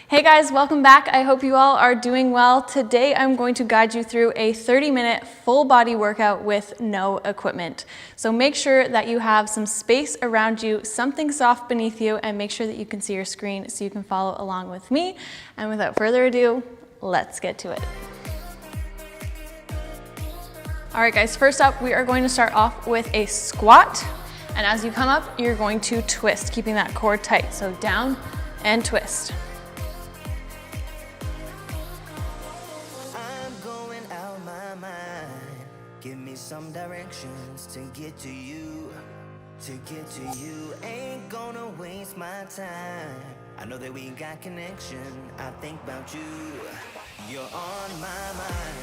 Hey guys, welcome back. I hope you all are doing well. Today I'm going to guide you through a 30-minute full body workout with no equipment. So make sure that you have some space around you, something soft beneath you, and make sure that you can see your screen so you can follow along with me. And without further ado, let's get to it. All right guys, first up, we are going to start off with a squat. And as you come up, you're going to twist, keeping that core tight. So down and twist. Give me some directions to get to you, ain't gonna waste my time. I know that we got connection, I think about you. You're on my mind,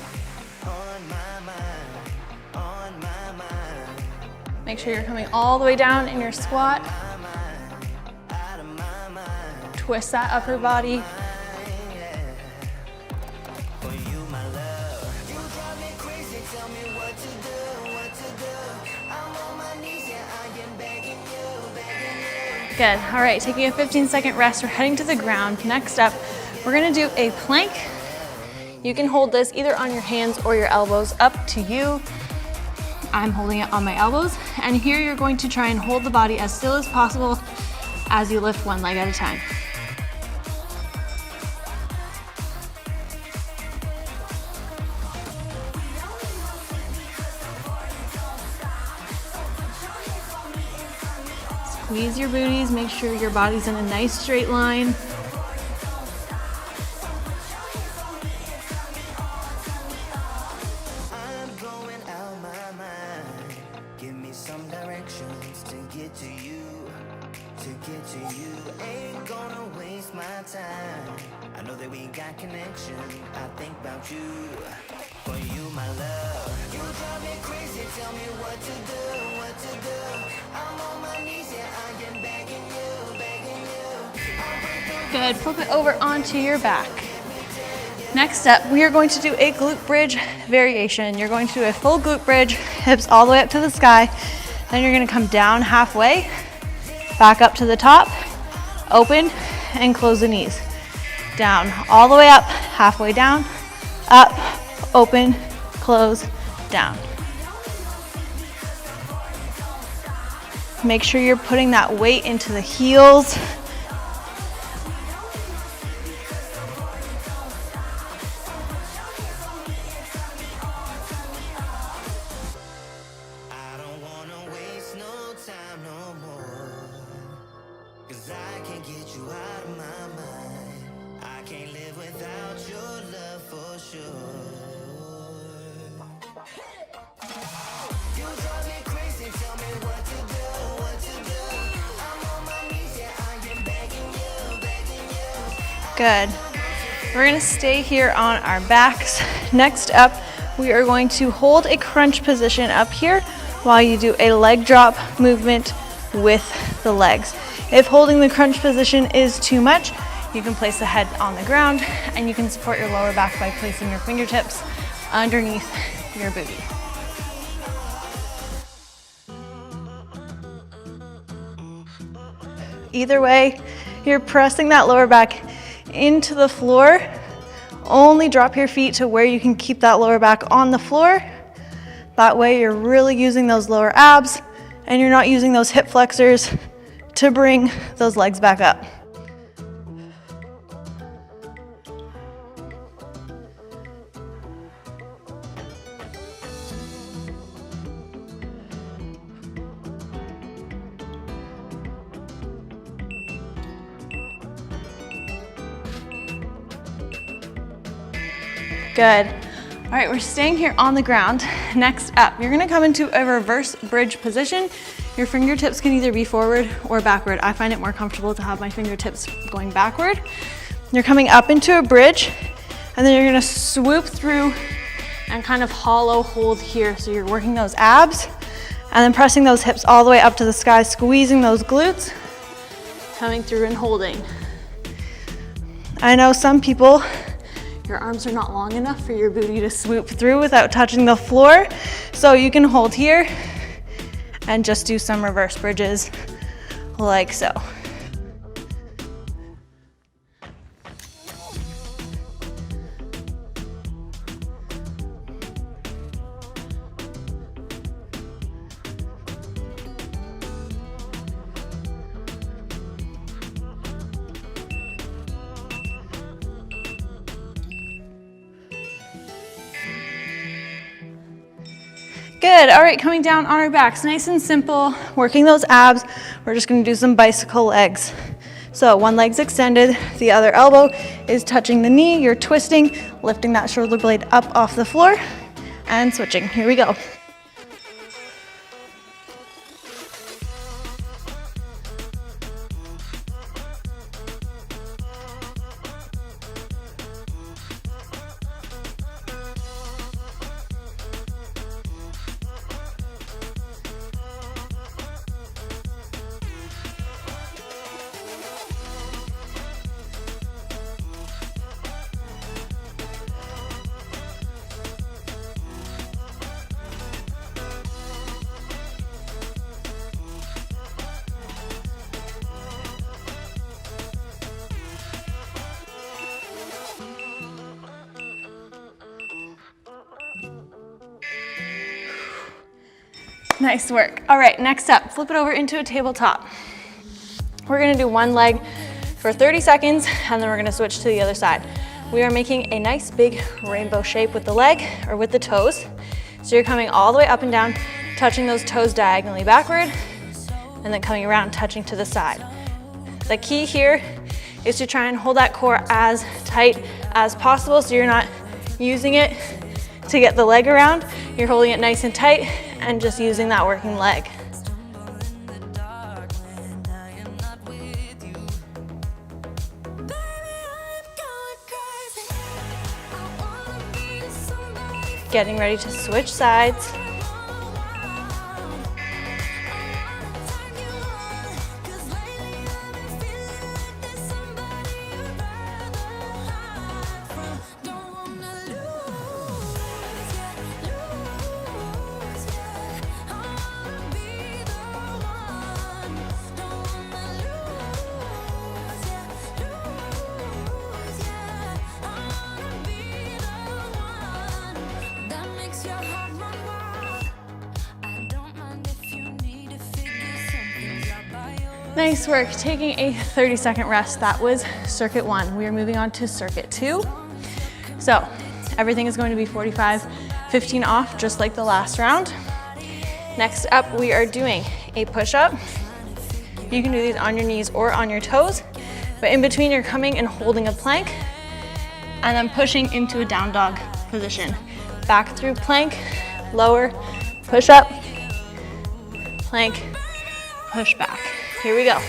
on my mind, on my mind. Make sure you're coming all the way down in your squat. Twist that upper body. Good. All right, taking a 15-second rest. We're heading to the ground. Next up, we're gonna do a plank. You can hold this either on your hands or your elbows, up to you. I'm holding it on my elbows. And here you're going to try and hold the body as still as possible as you lift one leg at a time. Squeeze your booties, make sure your body's in a nice straight line. I'm going out my mind. Give me some directions to get to you, ain't gonna waste my time. I know that we got connection, I think about you. For you, my love, you drive me crazy, tell me what to do. I'm on my knees, yeah, I am begging you. Good, flip it over onto your back. Next up, we are going to do a glute bridge variation. You're going to do a full glute bridge, hips all the way up to the sky. Then you're gonna come down halfway, back up to the top, open, and close the knees. Down, all the way up, halfway down, up, open, close, down. Make sure you're putting that weight into the heels. I don't wanna waste no time no more, 'cause I can't get you out of my mind. I can't live without your love for sure. You drive me crazy, tell me what to do. I'm on my knees, yeah, I am begging you. Good. We're gonna stay here on our backs. Next up, we are going to hold a crunch position up here while you do a leg drop movement with the legs. If holding the crunch position is too much, you can place the head on the ground and you can support your lower back by placing your fingertips underneath your booty. Either way, you're pressing that lower back into the floor. Only drop your feet to where you can keep that lower back on the floor. That way you're really using those lower abs and you're not using those hip flexors to bring those legs back up. Good. All right, we're staying here on the ground. Next up, you're gonna come into a reverse bridge position. Your fingertips can either be forward or backward. I find it more comfortable to have my fingertips going backward. You're coming up into a bridge, and then you're gonna swoop through and kind of hollow hold here. So you're working those abs, and then pressing those hips all the way up to the sky, squeezing those glutes, coming through and holding. I know some people, your arms are not long enough for your booty to swoop through without touching the floor. So you can hold here and just do some reverse bridges like so. Good, all right, coming down on our backs, nice and simple, working those abs. We're just gonna do some bicycle legs. So one leg's extended, the other elbow is touching the knee, you're twisting, lifting that shoulder blade up off the floor, and switching. Here we go. Nice work. All right, next up, flip it over into a tabletop. We're gonna do one leg for 30 seconds, and then we're gonna switch to the other side. We are making a nice big rainbow shape with the leg or with the toes. So you're coming all the way up and down, touching those toes diagonally backward, and then coming around, touching to the side. The key here is to try and hold that core as tight as possible so you're not using it to get the leg around. You're holding it nice and tight and just using that working leg. Getting ready to switch sides. Nice work, taking a 30-second rest. That was circuit 1. We are moving on to circuit 2. So everything is going to be 45, 15 off, just like the last round. Next up, we are doing a push-up. You can do these on your knees or on your toes, but in between you're coming and holding a plank and then pushing into a down dog position. Back through plank, lower, push up, plank, push back. Here we go.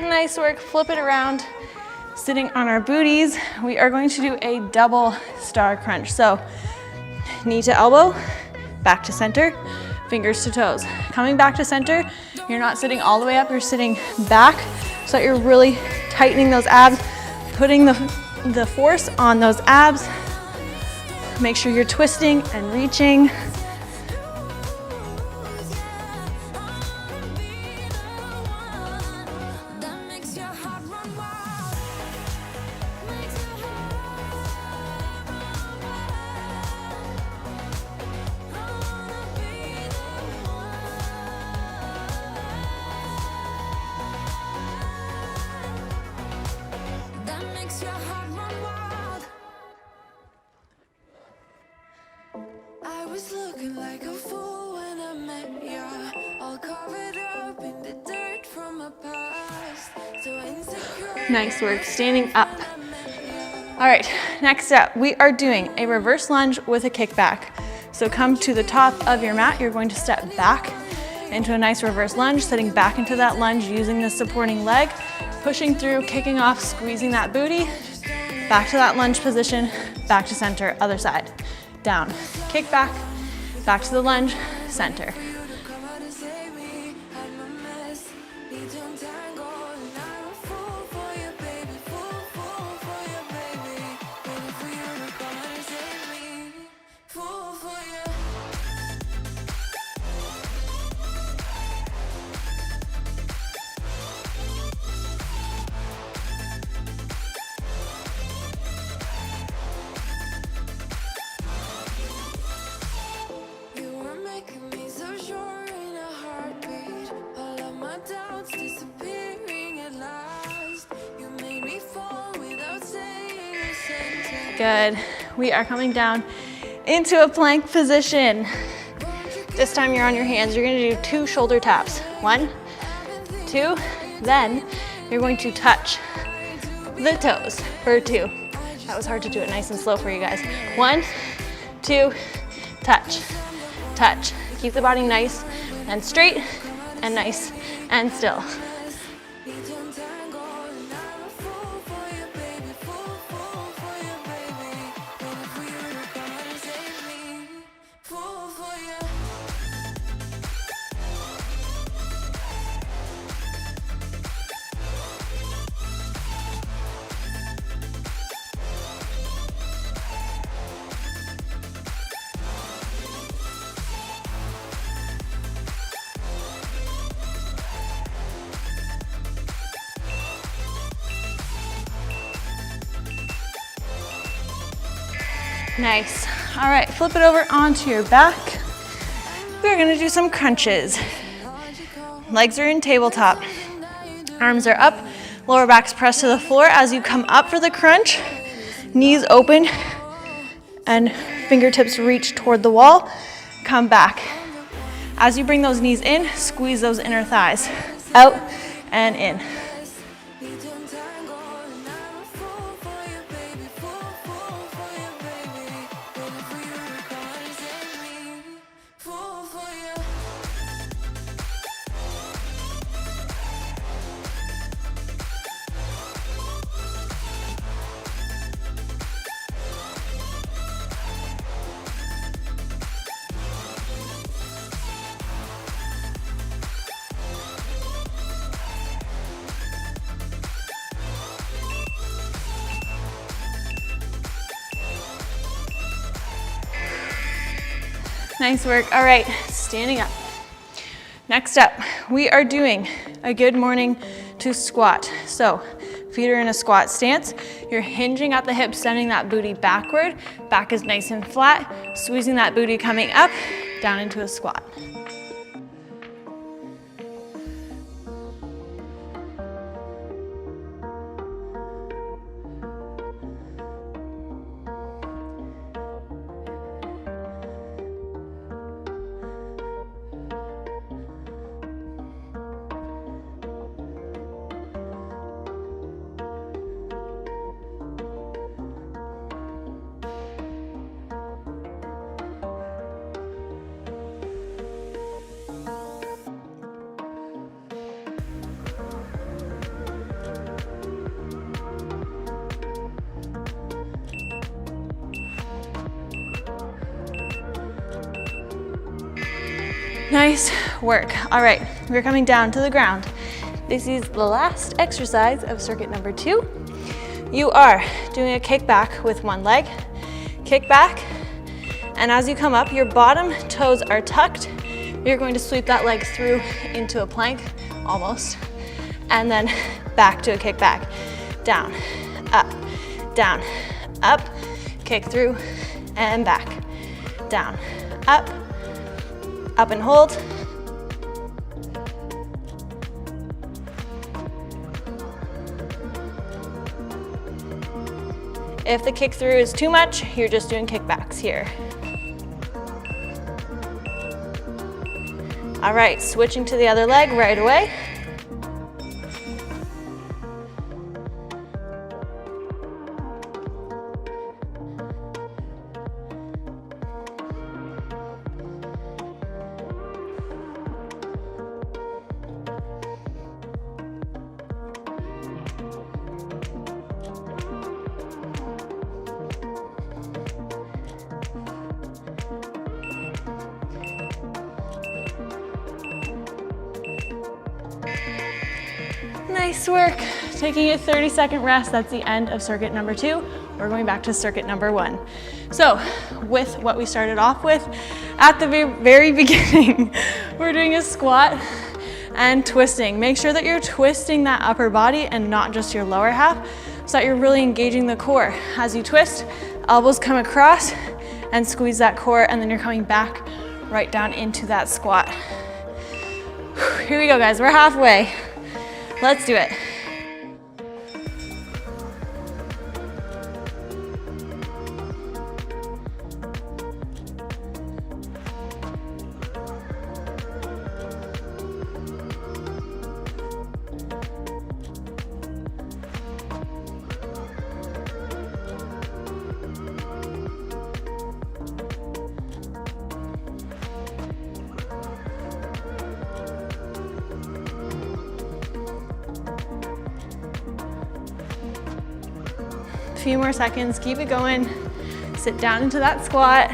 Nice work, flip it around. Sitting on our booties, we are going to do a double star crunch. So knee to elbow, back to center, fingers to toes. Coming back to center, you're not sitting all the way up, you're sitting back so that you're really tightening those abs, putting the force on those abs. Make sure you're twisting and reaching. I was looking like a fool when I met ya, all covered up in the dirt from my past. So insecure. Nice work, standing up. All right, next up, we are doing a reverse lunge with a kickback. So come to the top of your mat, you're going to step back into a nice reverse lunge, sitting back into that lunge using the supporting leg, pushing through, kicking off, squeezing that booty, back to that lunge position, back to center, other side. Down, kick back, Back to the lunge, center. Come out and save me, hide my mess. Need to untangle, and I'm a fool for you, baby. Fool for you, baby. Waiting for you to come out and save me. Fool for you. You were making me so sure in a heartbeat. All of my doubts disappearing at last. You made me fall without saying a sentence. Good. We are coming down into a plank position. This time you're on your hands. You're gonna do 2 shoulder taps. 1, 2, then you're going to touch the toes for 2. That was hard to do it nice and slow for you guys. 1, 2, touch, touch. Keep the body nice and straight and nice and still. Need to untangle, and I'm a fool for you, baby. Fool for you, baby. Waiting for you to come out and save me. Fool for you. Nice. All right, flip it over onto your back. We're gonna do some crunches. Legs are in tabletop. Arms are up, lower back's pressed to the floor. As you come up for the crunch, knees open and fingertips reach toward the wall. Come back. As you bring those knees in, squeeze those inner thighs out and in. Need to untangle, and I'm a fool for you, baby. Fool for you, baby. Waiting for you to come out and save me. Fool for you. Nice work. All right, standing up. Next up, we are doing a good morning to squat. So feet are in a squat stance. You're hinging at the hips, sending that booty backward. Back is nice and flat. Squeezing that booty coming up, down into a squat. Nice work. All right, we're coming down to the ground. This is the last exercise of circuit number 2. You are doing a kick back with one leg. Kick back, and as you come up, your bottom toes are tucked. You're going to sweep that leg through into a plank, almost, and then back to a kick back. Down, up, kick through, and back. Down, up and hold. If the kick through is too much, you're just doing kickbacks here. All right, switching to the other leg right away. Nice work. Taking a 30-second rest. That's the end of circuit number 2. We're going back to circuit number 1. So with what we started off with at the very beginning, we're doing a squat and twisting. Make sure that you're twisting that upper body and not just your lower half, so that you're really engaging the core. As you twist, elbows come across and squeeze that core, and then you're coming back right down into that squat. Here we go, guys. We're halfway. Let's do it. A few more seconds, keep it going. Sit down into that squat.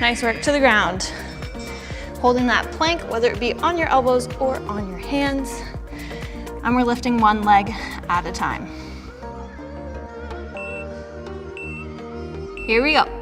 Nice work to the ground. Holding that plank, whether it be on your elbows or on your hands. And we're lifting one leg at a time. Here we go.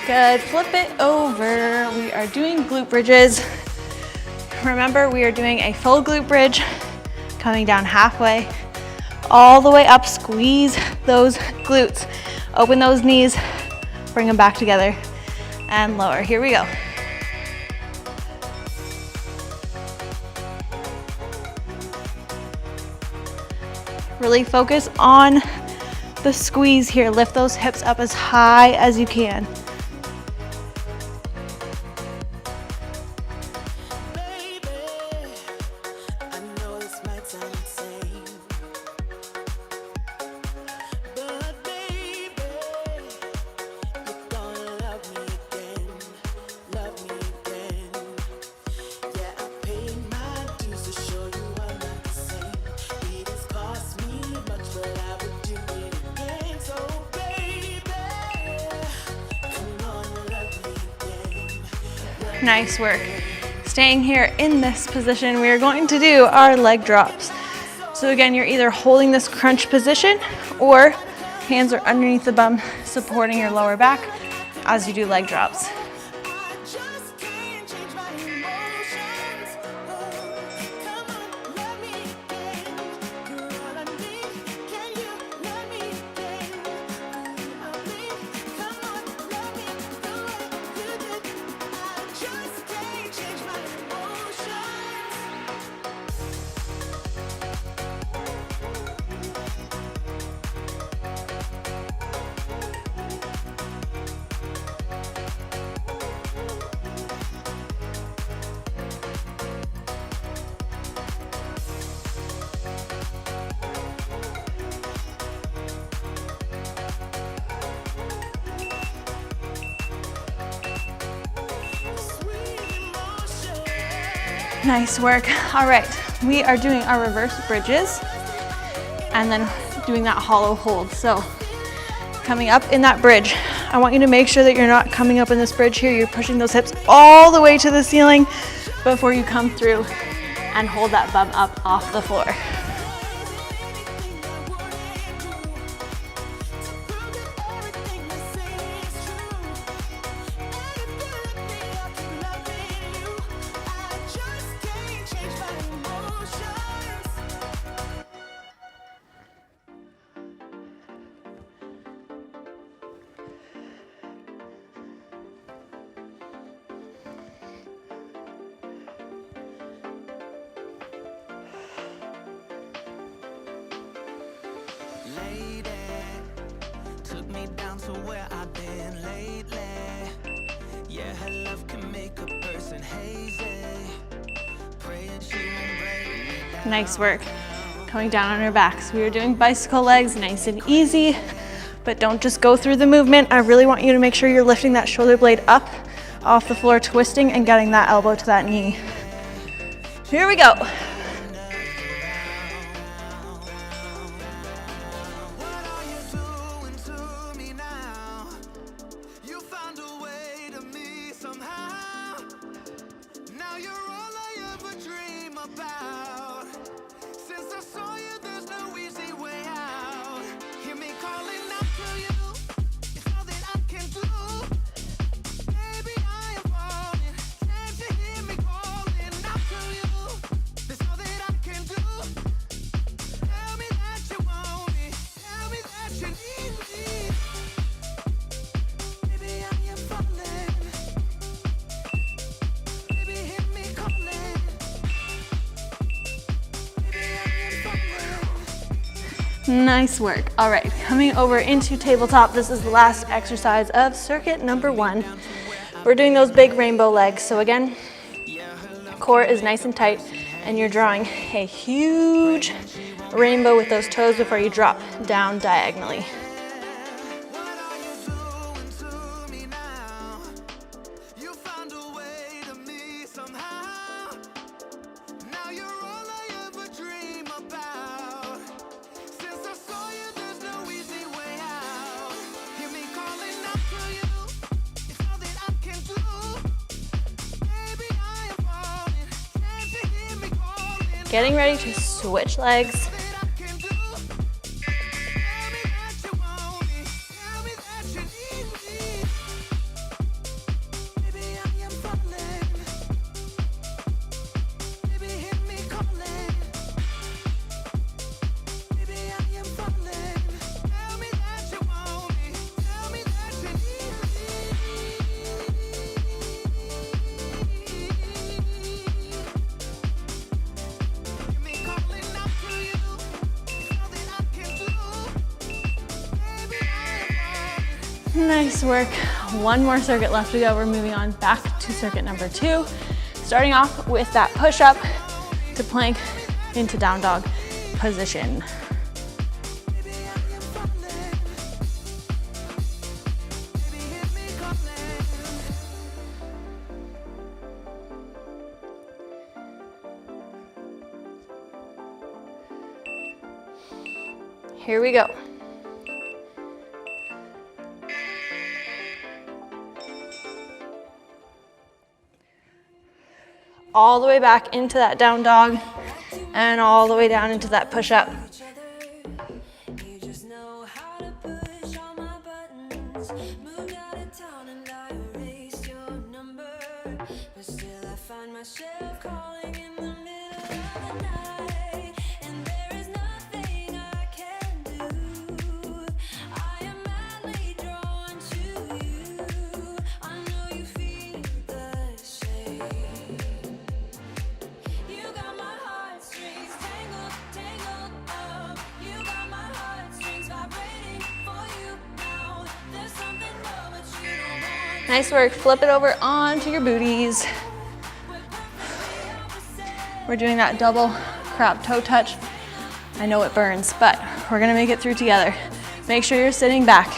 Good, flip it over. We are doing glute bridges. Remember, we are doing a full glute bridge, coming down halfway, all the way up, squeeze those glutes. Open those knees, bring them back together, and lower. Here we go. Really focus on the squeeze here. Lift those hips up as high as you can. Nice work. Staying here in this position, we are going to do our leg drops. So again, you're either holding this crunch position or hands are underneath the bum, supporting your lower back as you do leg drops. Nice work. All right, we are doing our reverse bridges and then doing that hollow hold. So coming up in that bridge, I want you to make sure that you're not coming up in this bridge here. You're pushing those hips all the way to the ceiling before you come through and hold that bum up off the floor. lady. Took me down to where I've been lately. Yeah, her love can make a person hazy. Praying she won't break me down. Nice work. Coming down on our backs. We are doing bicycle legs, nice and easy, but don't just go through the movement. I really want you to make sure you're lifting that shoulder blade up off the floor, twisting and getting that elbow to that knee. Here we go. Nice work. All right, coming over into tabletop. This is the last exercise of circuit number 1. We're doing those big rainbow legs. So again, core is nice and tight, and you're drawing a huge rainbow with those toes before you drop down diagonally. Getting ready to switch legs. Nice work. One more circuit left to go. We're moving on back to circuit number 2. Starting off with that push up to plank into down dog position. Here we go. All the way back into that down dog and all the way down into that push up. You just know how to push all my buttons. Moved out of town and I erased your number, but still I find myself calling in the middle of the night, and there is nothing I can do. I am madly drawn to you. I know you feel the same. You got my heartstrings tangled, tangled up. You got my heartstrings vibrating for you now. There's something more but you don't want. Nice work. Flip it over onto your booties. We're doing that double crab toe touch. I know it burns, but we're gonna make it through together. Make sure you're sitting back.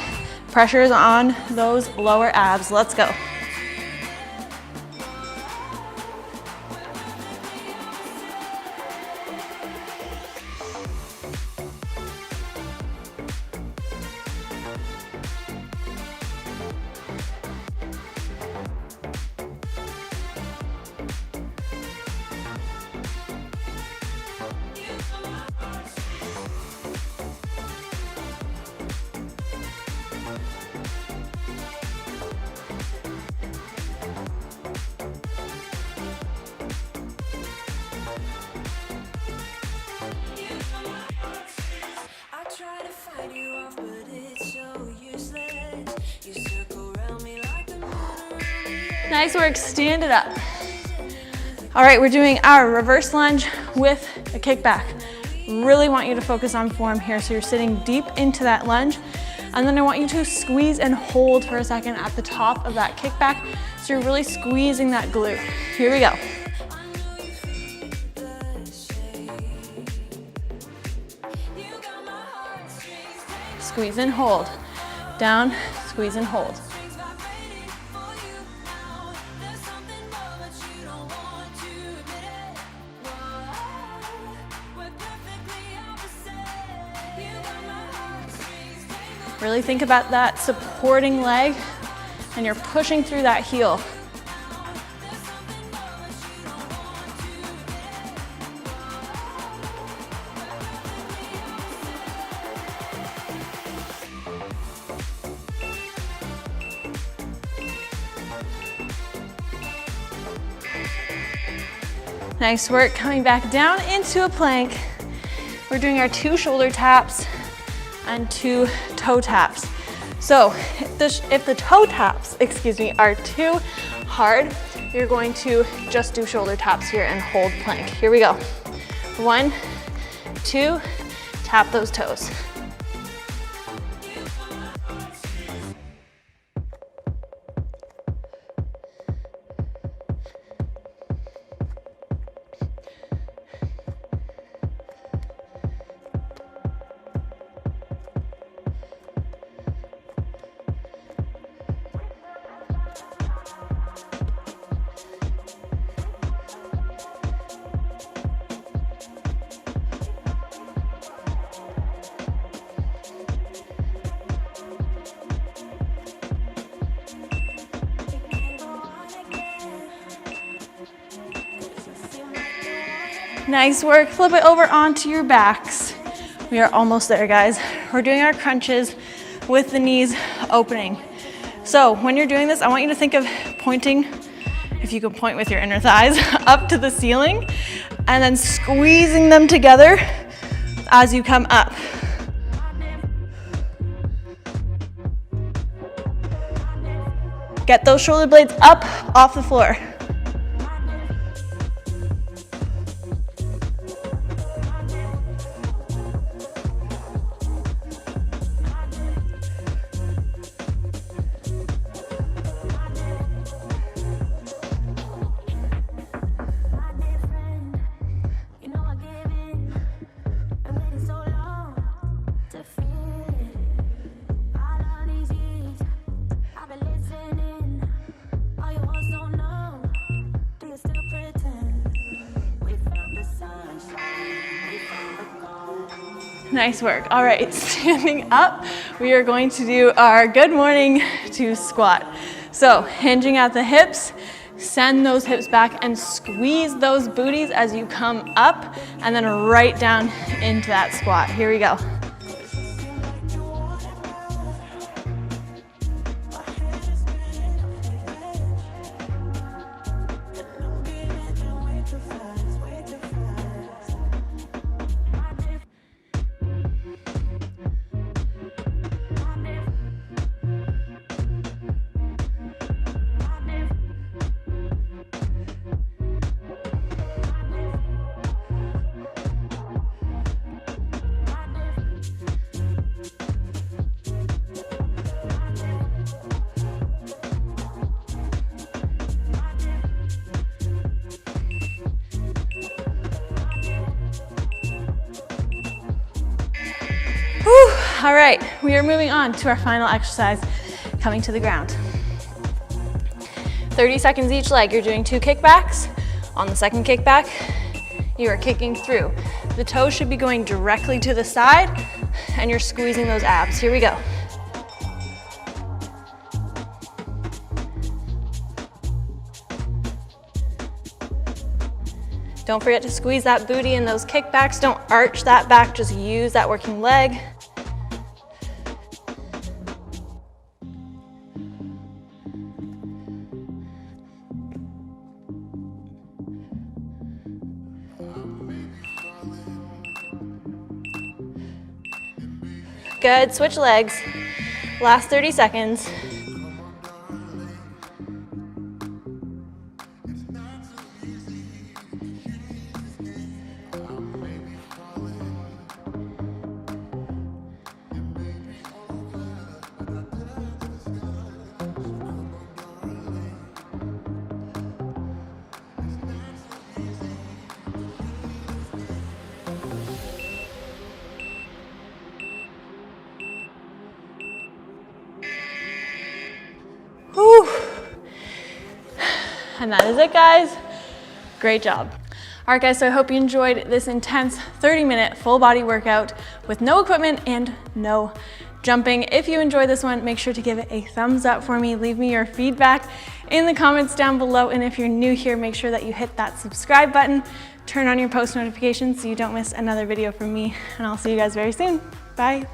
Pressure is on those lower abs. Let's go. I try to fight you off, but it's so useless. You circle around me like the moon around the earth. Nice work. Stand it up. All right, we're doing our reverse lunge with a kickback. Really want you to focus on form here. So you're sitting deep into that lunge. And then I want you to squeeze and hold for a second at the top of that kickback. So you're really squeezing that glute. Here we go. Squeeze and hold. Down, squeeze and hold. Really think about that supporting leg and you're pushing through that heel. Nice work, coming back down into a plank. We're doing our 2 shoulder taps and 2 toe taps. So if the toe taps, are too hard, you're going to just do shoulder taps here and hold plank. Here we go. 1, 2, tap those toes. Nice work, flip it over onto your backs. We are almost there, guys. We're doing our crunches with the knees opening. So when you're doing this, I want you to think of pointing, if you can point with your inner thighs, up to the ceiling, and then squeezing them together as you come up. Get those shoulder blades up off the floor. Nice work. All right, standing up, we are going to do our good morning to squat. So hinging at the hips, send those hips back and squeeze those booties as you come up and then right down into that squat. Here we go. Whew. All right, we are moving on to our final exercise, coming to the ground. 30 seconds each leg. You're doing 2 kickbacks. On the second kickback, you are kicking through. The toes should be going directly to the side and you're squeezing those abs. Here we go. Don't forget to squeeze that booty in those kickbacks. Don't arch that back, just use that working leg. Good, switch legs. Last 30 seconds. And that is it, guys. Great job. All right, guys, so I hope you enjoyed this intense 30-minute full body workout with no equipment and no jumping. If you enjoyed this one, make sure to give it a thumbs up for me. Leave me your feedback in the comments down below. And if you're new here, make sure that you hit that subscribe button, turn on your post notifications so you don't miss another video from me. And I'll see you guys very soon. Bye.